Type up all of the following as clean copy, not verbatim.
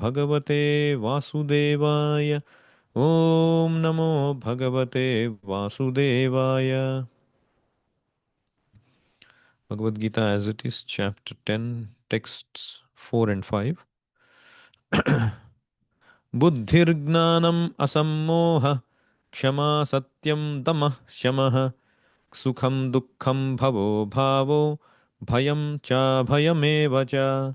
Bhagavate Vasudevaya. Om Namo Bhagavate Vasudevaya. Bhagavad Gita as it is, chapter 10, texts 4 and 5. Buddhirgnanam asammoha kshama satyam tamah shamah sukham dukkham bhavo bhavo bhayam cha bhayameva cha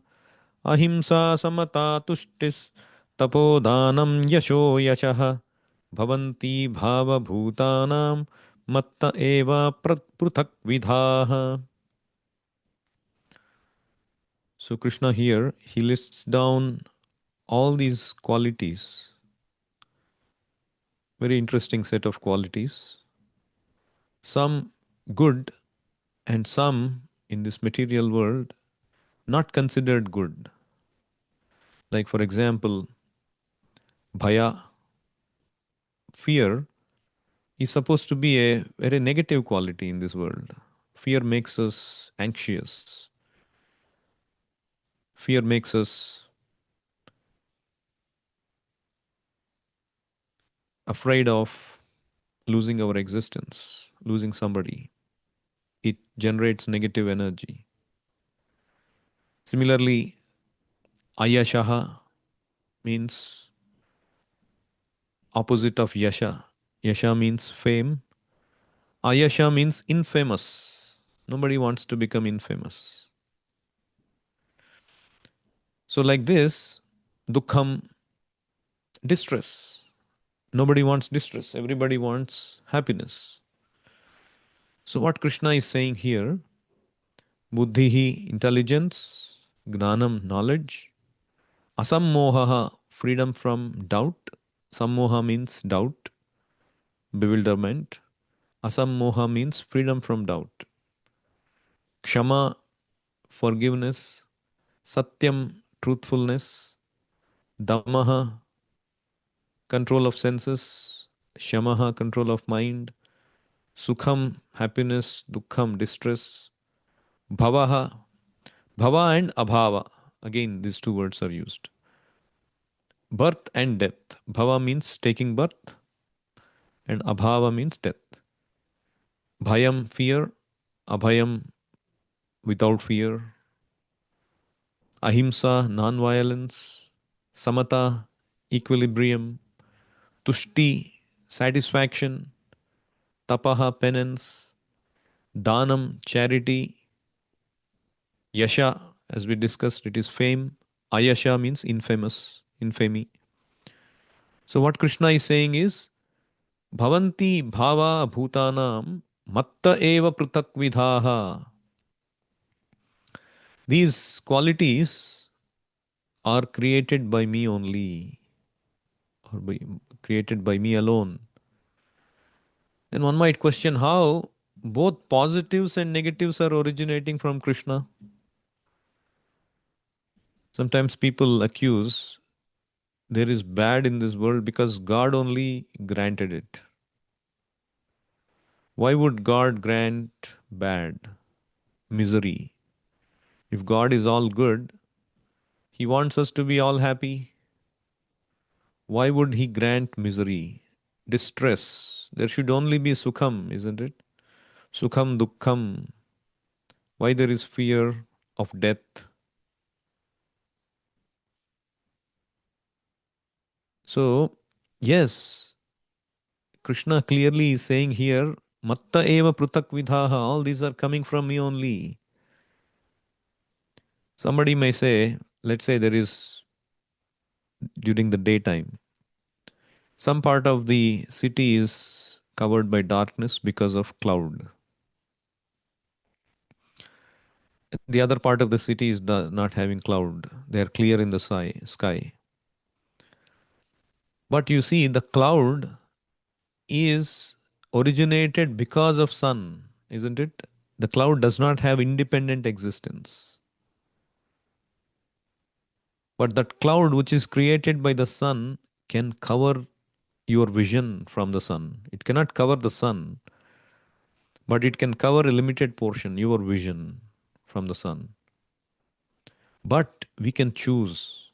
ahimsa samata tushtis tapodanam yasho yashah bhavanti bhava bhutanam matta eva pruthak vidhaha. So Krishna here, he lists down all these qualities, very interesting set of qualities, some good and some in this material world not considered good. Like, for example, bhaya, fear, is supposed to be a very negative quality in this world. Fear makes us anxious, fear makes us afraid of losing our existence, losing somebody. It generates negative energy. Similarly, ayashaha means opposite of yasha. Yasha means fame. Ayasha means infamous. Nobody wants to become infamous. So, like this, dukkham, distress. Nobody wants distress. Everybody wants happiness. So, what Krishna is saying here, buddhihi, intelligence, gnanam, knowledge, asammohaha, freedom from doubt. Sammoha means doubt, bewilderment. Asammoha means freedom from doubt. Kshama, forgiveness. Satyam, truthfulness. Damaha, control of senses. Shamaha, control of mind. Sukham, happiness. Dukkham, distress. Bhavaha, bhava and abhava. Again, these two words are used. Birth and death. Bhava means taking birth, and abhava means death. Bhayam, fear. Abhayam, without fear. Ahimsa, non-violence. Samata, equilibrium. Tushti, satisfaction. Tapaha, penance. Danam, charity. Yasha, as we discussed, it is fame. Ayasha means infamous, infamy. So what Krishna is saying is, Bhavanti bhava bhutanam matta eva prutak vidhaha. These qualities are created by me only, or created by me alone. Then one might question how both positives and negatives are originating from Krishna. Sometimes people accuse there is bad in this world because God only granted it. Why would God grant bad, misery? If God is all good, He wants us to be all happy. Why would He grant misery, distress? There should only be sukham, isn't it? Sukham, dukkham. Why there is fear of death? So, yes, Krishna clearly is saying here, Matta eva prutak vidhaha, all these are coming from me only. Somebody may say, let's say there is during the daytime, some part of the city is covered by darkness because of cloud. The other part of the city is not having cloud. They are clear in the sky. But you see, the cloud is originated because of sun, isn't it? The cloud does not have independent existence. But that cloud which is created by the sun can cover your vision from the sun. It cannot cover the sun, but it can cover a limited portion, your vision from the sun. But we can choose.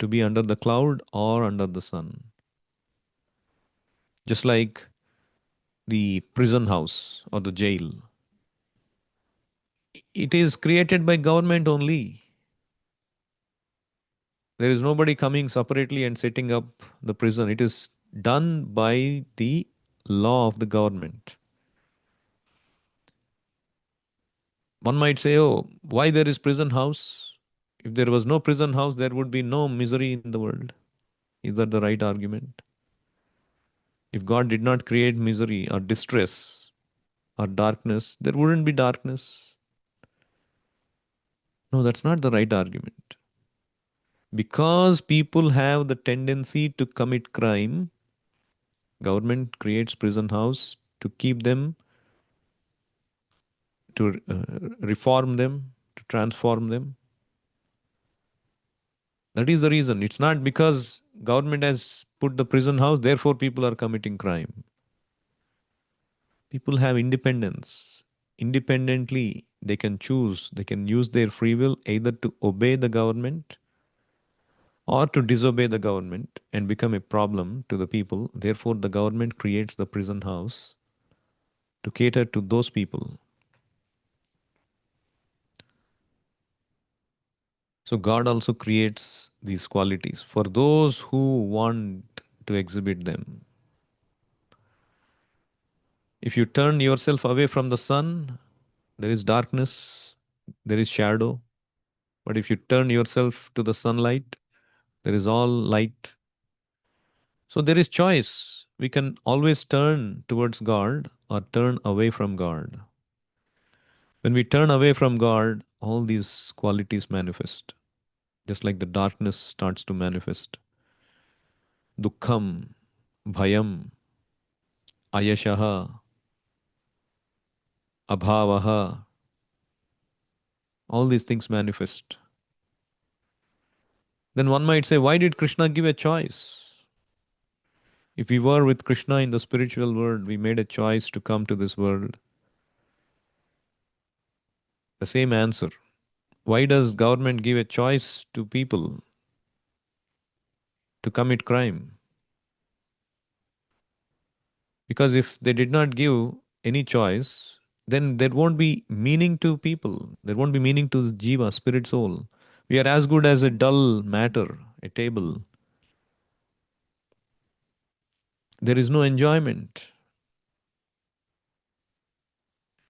to be under the cloud or under the sun. Just like the prison house or the jail, it is created by government only. There is nobody coming separately and setting up the prison. It is done by the law of the government. One might say, oh, why there is prison house? If there was no prison house, there would be no misery in the world. Is that the right argument? If God did not create misery or distress or darkness, there wouldn't be darkness. No, that's not the right argument. Because people have the tendency to commit crime, government creates prison house to keep them, to reform them, to transform them. That is the reason. It's not because government has put the prison house, therefore people are committing crime. People have independence. Independently, they can choose, they can use their free will either to obey the government or to disobey the government and become a problem to the people. Therefore, the government creates the prison house to cater to those people. So, God also creates these qualities for those who want to exhibit them. If you turn yourself away from the sun, there is darkness, there is shadow. But if you turn yourself to the sunlight, there is all light. So there is choice. We can always turn towards God or turn away from God. When we turn away from God, all these qualities manifest, just like the darkness starts to manifest. Dukkham, bhayam, ayashaha, abhavaha, all these things manifest. Then one might say, why did Krishna give a choice? If we were with Krishna in the spiritual world, we made a choice to come to this world. The same answer. Why does government give a choice to people to commit crime? Because if they did not give any choice, then there won't be meaning to people. There won't be meaning to the jiva, spirit soul. We are as good as a dull matter, a table. There is no enjoyment.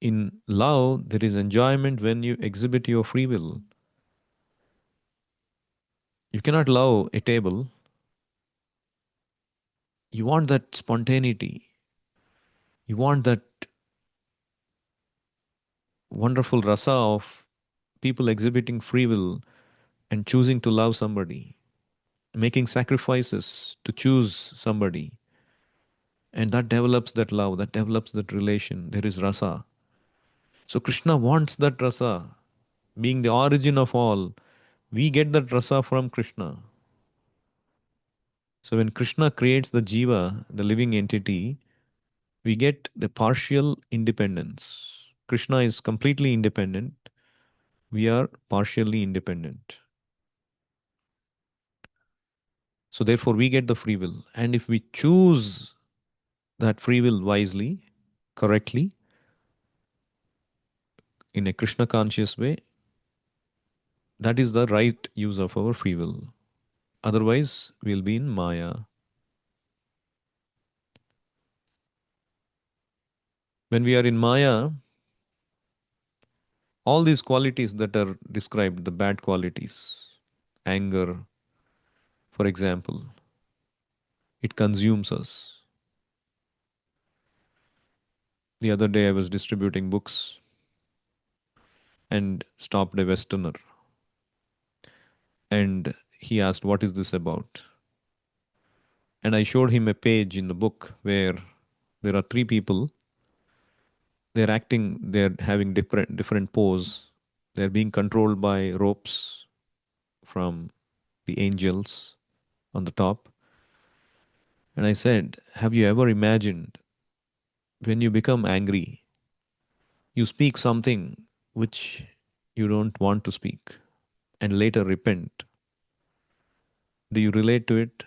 In love, there is enjoyment when you exhibit your free will. You cannot love a table. You want that spontaneity. You want that wonderful rasa of people exhibiting free will and choosing to love somebody, making sacrifices to choose somebody. And that develops that love, that develops that relation. There is rasa. So Krishna wants that rasa. Being the origin of all, we get that rasa from Krishna. So when Krishna creates the jiva, the living entity, we get the partial independence. Krishna is completely independent. We are partially independent. So therefore we get the free will. And if we choose that free will wisely, correctly, in a Krishna conscious way, that is the right use of our free will. Otherwise, we'll be in Maya. When we are in Maya, all these qualities that are described, the bad qualities, anger, for example, it consumes us. The other day I was distributing books and stopped a Westerner. And he asked, what is this about? And I showed him a page in the book where there are three people. They're acting, they're having different pose. They're being controlled by ropes from the angels on the top. And I said, have you ever imagined when you become angry, you speak something which you don't want to speak and later repent? Do you relate to it?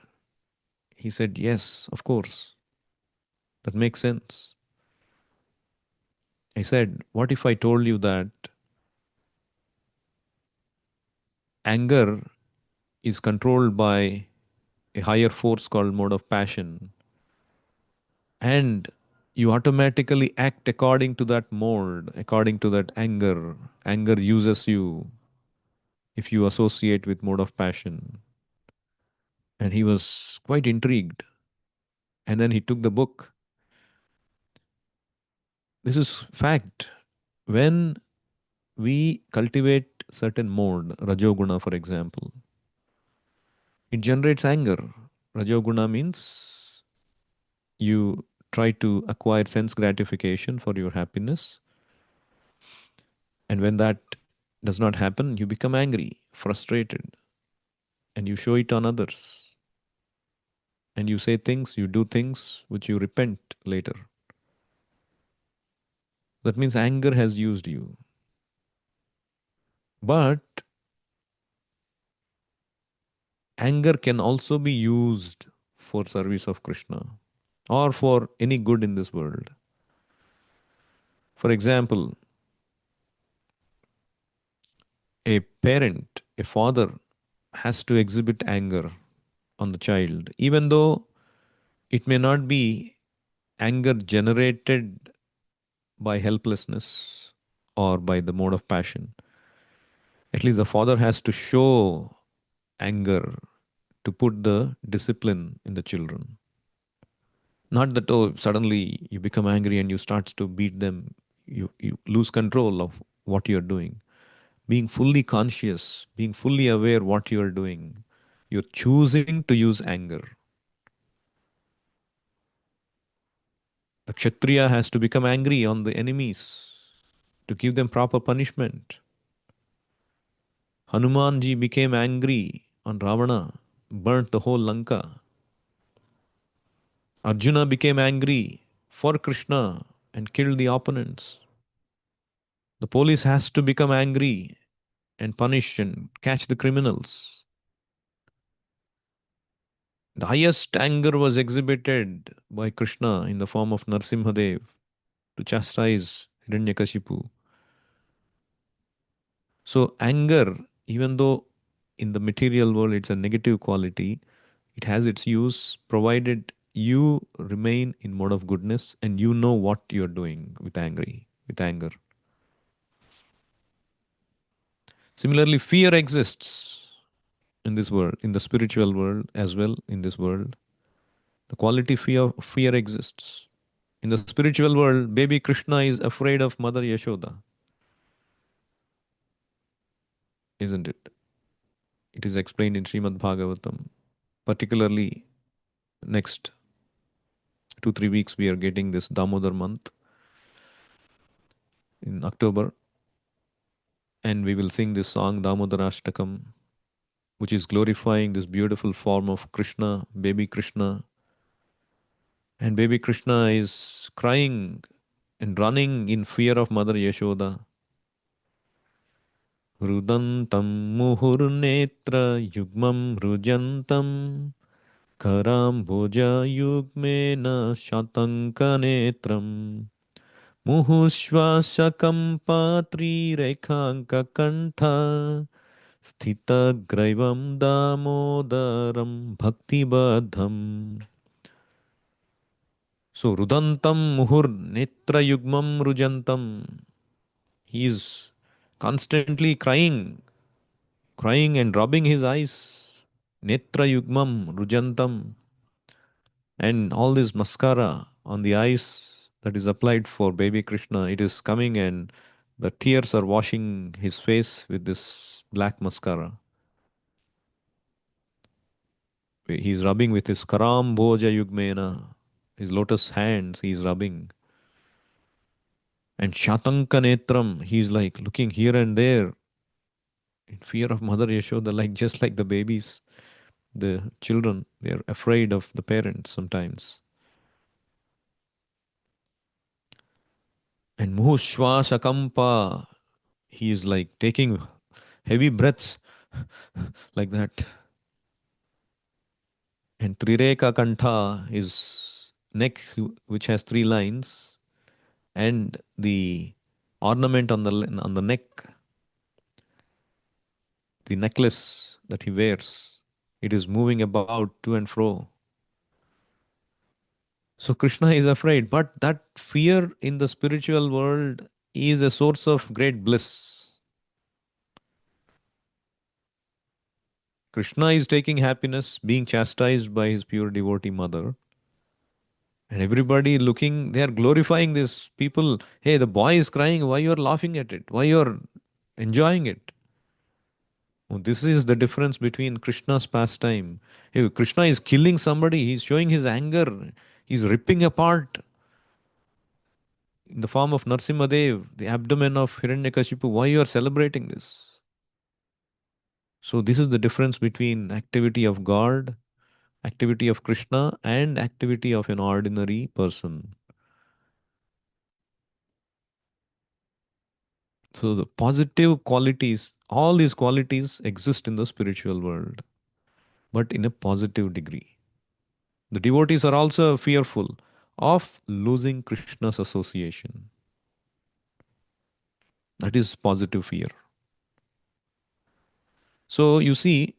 He said, yes, of course. That makes sense. I said, what if I told you that anger is controlled by a higher force called mode of passion, and you automatically act according to that mode, according to that anger? Anger uses you if you associate with mode of passion. And he was quite intrigued. And then he took the book. This is fact. When we cultivate certain mode, rajoguna for example, it generates anger. Rajoguna means you try to acquire sense gratification for your happiness, and when that does not happen, you become angry, frustrated, and you show it on others. And you say things, you do things which you repent later. That means anger has used you. But anger can also be used for service of Krishna or for any good in this world. For example, a parent, a father, has to exhibit anger on the child, even though it may not be anger generated by helplessness or by the mode of passion. At least the father has to show anger to put the discipline in the children. Not that, oh, suddenly you become angry and you start to beat them. You lose control of what you're doing. Being fully conscious, being fully aware what you're doing. You're choosing to use anger. The Kshatriya has to become angry on the enemies to give them proper punishment. Hanumanji became angry on Ravana, burnt the whole Lanka. Arjuna became angry for Krishna and killed the opponents. The police has to become angry and punish and catch the criminals. The highest anger was exhibited by Krishna in the form of Narsimhadev to chastise Hiranyakashipu. So, anger, even though in the material world it's a negative quality, it has its use provided you remain in mode of goodness and you know what you're doing with anger. Similarly, fear exists in this world, in the spiritual world as well, in this world. The quality fear exists. In the spiritual world, baby Krishna is afraid of Mother Yashoda, isn't it? It is explained in Srimad Bhagavatam. Particularly, next 2 3 weeks, we are getting this Damodar month in October, and we will sing this song Damodarashtakam, which is glorifying this beautiful form of Krishna, baby Krishna. And baby Krishna is crying and running in fear of Mother Yashoda. रुदन्तं मुहुर्नेत्रयुग्मं रुजन्तं कराम्बुजयुग्मेन शतङ्कनेत्रम् मुहुश्वासकम्पात्रिरेखाङ्ककण्ठ स्थितग्रैवं दामोदरं भक्तिबद्धम्. So, Rudantam Muhur Netrayugmam Rujantam. He is constantly crying and rubbing his eyes. Netra Yugmam Rujantam. And all this mascara on the eyes that is applied for baby Krishna, it is coming and the tears are washing his face with this black mascara. He is rubbing with his Karam Bhoja Yugmena, his lotus hands, he is rubbing. And Shatanka Netram, he is like looking here and there in fear of Mother Yashoda, like just like the babies, the children, they are afraid of the parents sometimes. And Muhushwasakampa, he is like taking heavy breaths like that. And Trireka Kantha is neck which has three lines, and the ornament on the neck, the necklace that he wears, it is moving about to and fro. So Krishna is afraid, but that fear in the spiritual world is a source of great bliss. Krishna is taking happiness, being chastised by his pure devotee mother. And everybody looking, they are glorifying this. People, hey, the boy is crying. Why you are laughing at it? Why you are enjoying it? Oh, this is the difference between Krishna's pastime. Hey, Krishna is killing somebody. He's showing his anger. He's ripping apart in the form of Narsimhadev, the abdomen of Hiranyakashipu. Why you are celebrating this? So this is the difference between activity of God, activity of Krishna, and activity of an ordinary person. So the positive qualities, all these qualities exist in the spiritual world, but in a positive degree. The devotees are also fearful of losing Krishna's association. That is positive fear. So you see,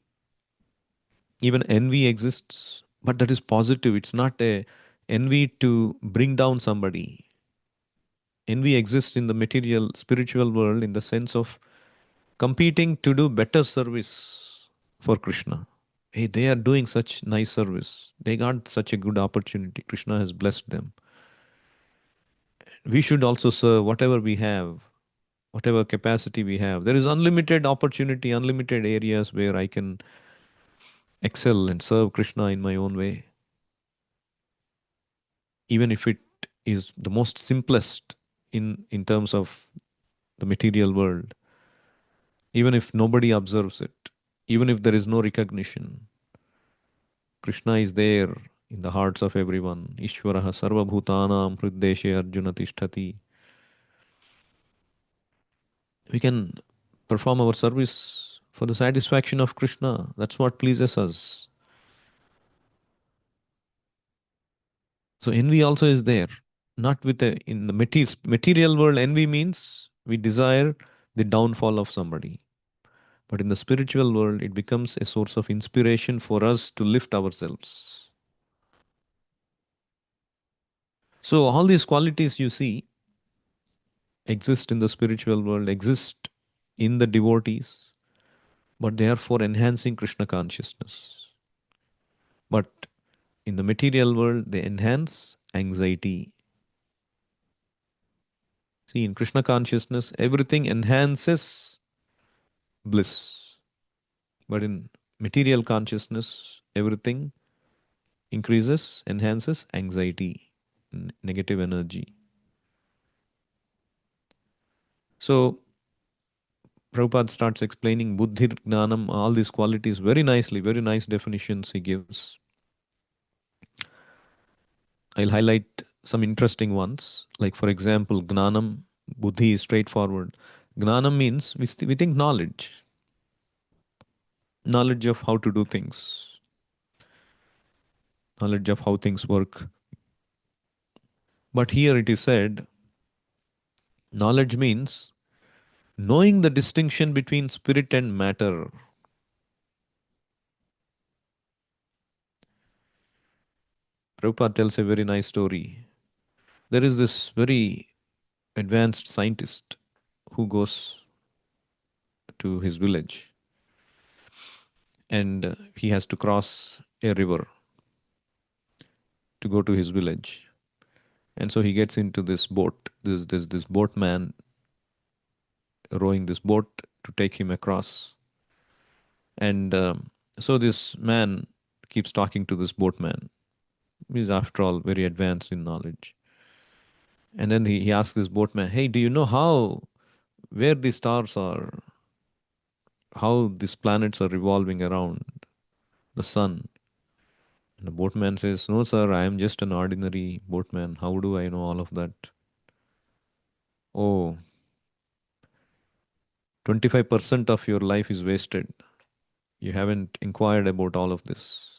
even envy exists, but that is positive. It's not a envy to bring down somebody. Envy exists in the material, spiritual world in the sense of competing to do better service for Krishna. Hey, they are doing such nice service. They got such a good opportunity. Krishna has blessed them. We should also serve whatever we have, whatever capacity we have. There is unlimited opportunity, unlimited areas where I can excel and serve Krishna in my own way, even if it is the most simplest in terms of the material world, even if nobody observes it, even if there is no recognition. Krishna is there in the hearts of everyone. Ishvaraha sarva bhutanam hriddeshe arjuna tishtati. We can perform our service for the satisfaction of Krishna. That's what pleases us. So envy also is there. Not with a in the material world, envy means we desire the downfall of somebody. But in the spiritual world, it becomes a source of inspiration for us to lift ourselves. So all these qualities you see exist in the spiritual world, exist in the devotees, but they are for enhancing Krishna consciousness. But in the material world, they enhance anxiety. See, in Krishna consciousness, everything enhances bliss. But in material consciousness, everything increases, enhances anxiety, negative energy. So, Prabhupada starts explaining Buddhir Gnanam, all these qualities very nicely, very nice definitions he gives. I'll highlight some interesting ones. Like, for example, Gnanam, Buddhi is straightforward. Gnanam means we think knowledge, knowledge of how to do things, knowledge of how things work. But here it is said, knowledge means knowing the distinction between spirit and matter. Prabhupada tells a very nice story. There is this very advanced scientist who goes to his village, and he has to cross a river to go to his village. And so he gets into this boat. There's this boatman rowing this boat to take him across. And so this man keeps talking to this boatman. He's, after all, very advanced in knowledge. And then he asks this boatman, hey, do you know where the stars are, how these planets are revolving around the sun? And the boatman says, no, sir, I am just an ordinary boatman. How do I know all of that? Oh, 25% of your life is wasted. You haven't inquired about all of this.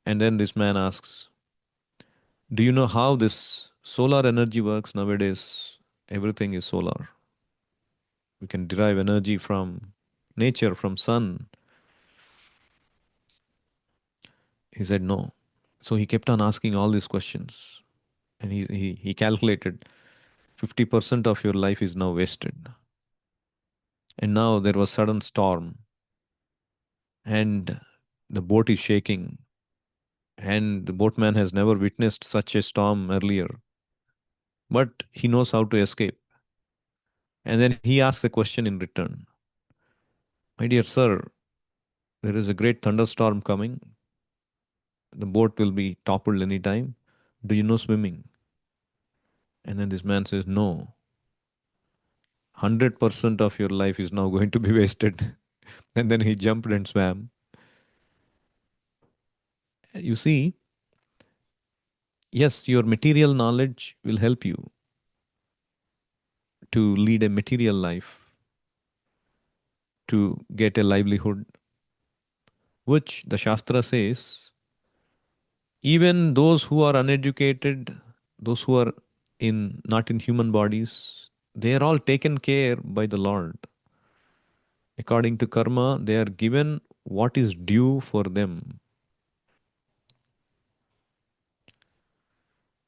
And then this man asks, do you know how this solar energy works nowadays? Everything is solar. We can derive energy from nature, from sun. He said no. So he kept on asking all these questions. And he calculated 50% of your life is now wasted. And now there was sudden storm and the boat is shaking. And the boatman has never witnessed such a storm earlier. But he knows how to escape. And then he asks a question in return. My dear sir, there is a great thunderstorm coming. The boat will be toppled any time. Do you know swimming? And then this man says, no. 100% of your life is now going to be wasted. And then he jumped and swam. You see, yes, your material knowledge will help you to lead a material life, to get a livelihood, which the Shastra says, even those who are uneducated, those who are in not in human bodies, they are all taken care by the Lord. According to karma, they are given what is due for them.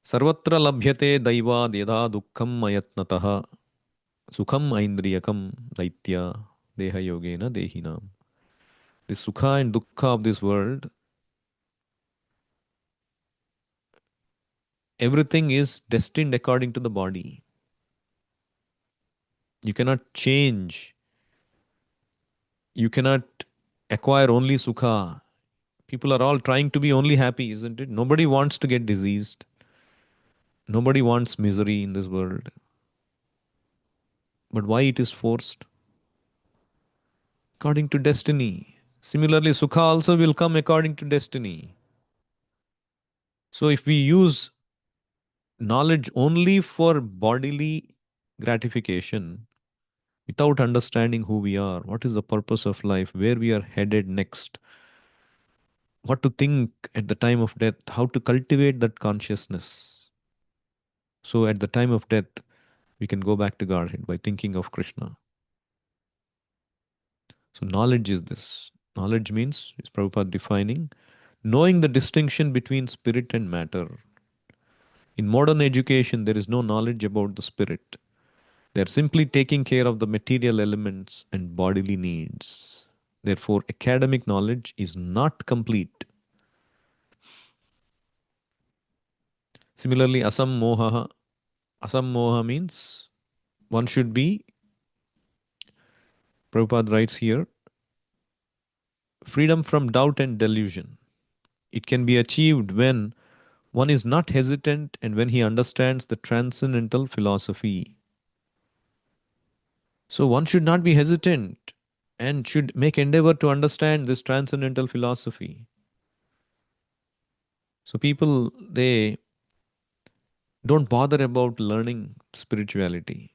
Sarvatra labhyate daivad yada dukkham ayatnatah sukham aindriyakam daitya deha yogena dehinam. The sukha and dukkha of this world, everything is destined according to the body. You cannot change. You cannot acquire only sukha. People are all trying to be only happy, isn't it? Nobody wants to get diseased. Nobody wants misery in this world. But why it is forced? According to destiny. Similarly, sukha also will come according to destiny. So if we use knowledge only for bodily gratification, without understanding who we are, what is the purpose of life, where we are headed next, what to think at the time of death, how to cultivate that consciousness. So at the time of death, we can go back to Godhead by thinking of Krishna. So knowledge is this. Knowledge means, is Prabhupada defining, knowing the distinction between spirit and matter. In modern education, there is no knowledge about the spirit. They are simply taking care of the material elements and bodily needs. Therefore, academic knowledge is not complete. Similarly, asam moha means one should be, Prabhupada writes here, freedom from doubt and delusion. It can be achieved when one is not hesitant and when he understands the transcendental philosophy. So one should not be hesitant and should make endeavor to understand this transcendental philosophy. So people, they don't bother about learning spirituality.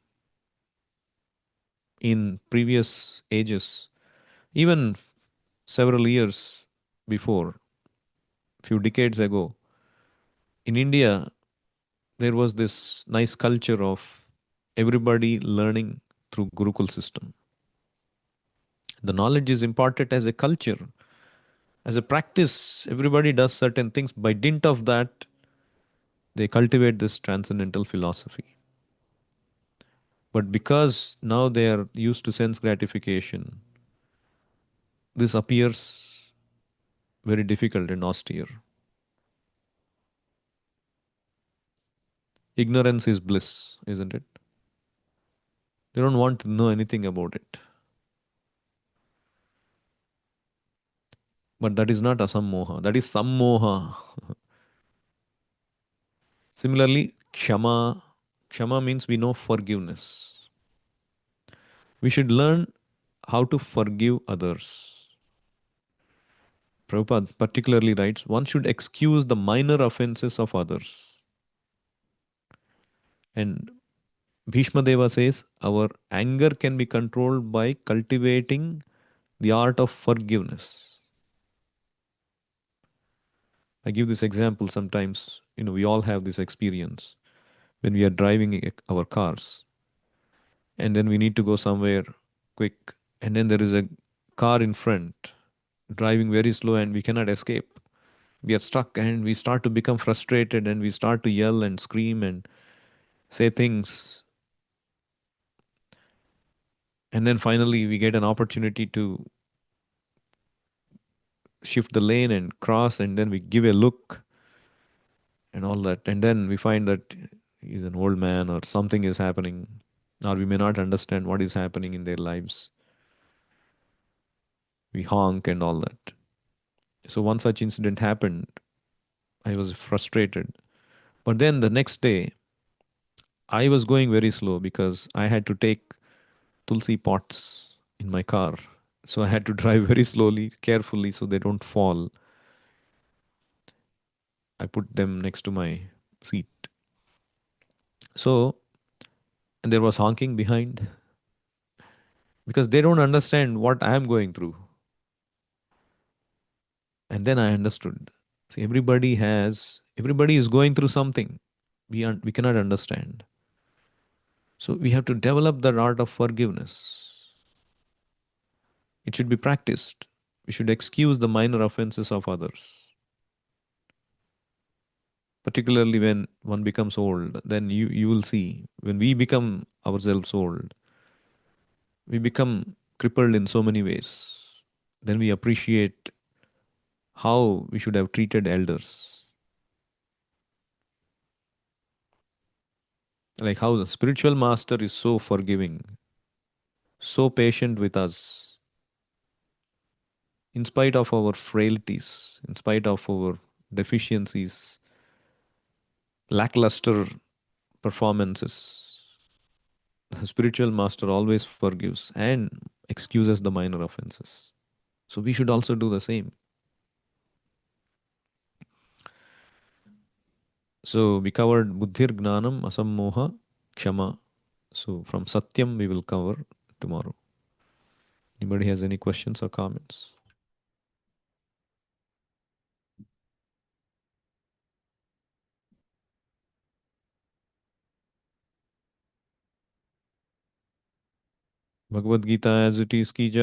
In previous ages, even several years before, few decades ago, in India, there was this nice culture of everybody learning through Gurukul system. The knowledge is imparted as a culture, as a practice. Everybody does certain things. By dint of that, they cultivate this transcendental philosophy. But because now they are used to sense gratification, this appears very difficult and austere. Ignorance is bliss, isn't it? They don't want to know anything about it. But that is not asammoha, that is sammoha. Similarly, kshama. Kshama means we know forgiveness. We should learn how to forgive others. Prabhupada particularly writes, one should excuse the minor offenses of others. And Bhishma Deva says, our anger can be controlled by cultivating the art of forgiveness. I give this example sometimes, we all have this experience when we are driving our cars and then we need to go somewhere quick, and then there is a car in front driving very slow and we cannot escape. We are stuck and we start to become frustrated and we start to yell and scream and say things. And then finally we get an opportunity to shift the lane and cross, and then we give a look and all that, and then we find that he's an old man or something is happening, or we may not understand what is happening in their lives. We honk and all that. So one such incident happened. I was frustrated, but then the next day I was going very slow because I had to take tulsi pots in my car. So I had to drive very slowly, carefully, so they don't fall. I put them next to my seat. So and there was honking behind because they don't understand what I am going through. And then I understood. See, everybody is going through something we cannot understand. So we have to develop the art of forgiveness. It should be practiced. We should excuse the minor offenses of others. Particularly when one becomes old, then you will see when we become ourselves old, we become crippled in so many ways. Then we appreciate how we should have treated elders, like how the spiritual master is so forgiving, so patient with us, in spite of our frailties, in spite of our deficiencies, lackluster performances. The spiritual master always forgives and excuses the minor offenses. So we should also do the same. So we covered Buddhir Gnanam, Asammoha, Kshama. So from Satyam we will cover tomorrow. Anybody has any questions or comments? Bhagavad Gita as it is ki jai.